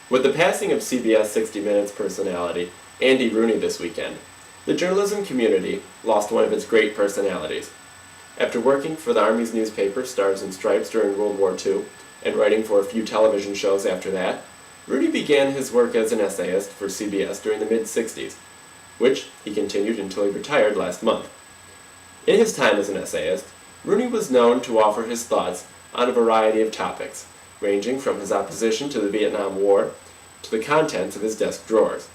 With the passing of CBS 60 Minutes personality Andy Rooney this weekend, the journalism community lost one of its great personalities. After working for the Army's newspaper Stars and Stripes during World War II and writing for a few television shows after that, Rooney began his work as an essayist for CBS during the mid-60s, which he continued until he retired last month. In his time as an essayist, Rooney was known to offer his thoughts on a variety of topics, ranging from his opposition to the Vietnam War to the contents of his desk drawers.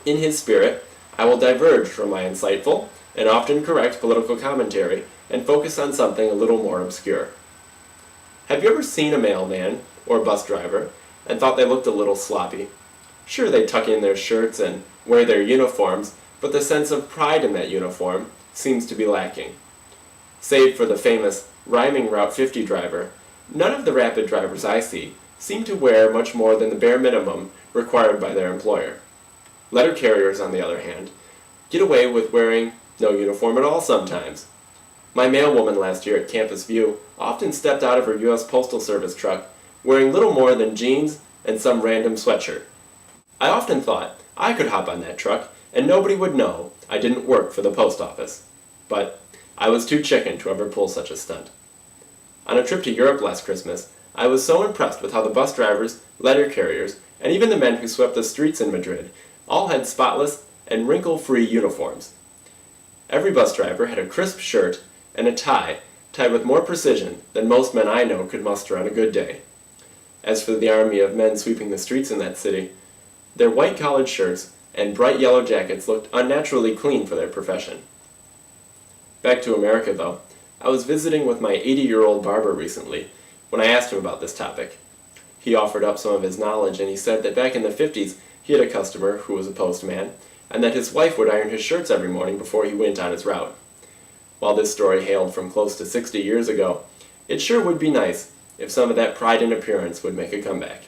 In his spirit, I will diverge from my insightful and often correct political commentary and focus on something a little more obscure. Have you ever seen a mailman or bus driver and thought they looked a little sloppy? Sure, they tuck in their shirts and wear their uniforms, but the sense of pride in that uniform seems to be lacking. Save for the famous rhyming Route 50 driver, none of the rapid drivers I see seem to wear much more than the bare minimum required by their employer. Letter carriers, on the other hand, get away with wearing no uniform at all sometimes. My mailwoman last year at Campus View often stepped out of her U.S. Postal Service truck wearing little more than jeans and some random sweatshirt. I often thought I could hop on that truck and nobody would know I didn't work for the post office. But I was too chicken to ever pull such a stunt. On a trip to Europe last Christmas, I was so impressed with how the bus drivers, letter carriers, and even the men who swept the streets in Madrid all had spotless and wrinkle-free uniforms. Every bus driver had a crisp shirt and a tie tied with more precision than most men I know could muster on a good day. As for the army of men sweeping the streets in that city, their white collared shirts and bright yellow jackets looked unnaturally clean for their profession. Back to America, though, I was visiting with my 80-year-old barber recently when I asked him about this topic. He offered up some of his knowledge, and he said that back in the 50s he had a customer who was a postman, and that his wife would iron his shirts every morning before he went on his route. While this story hailed from close to 60 years ago, it sure would be nice if some of that pride in appearance would make a comeback.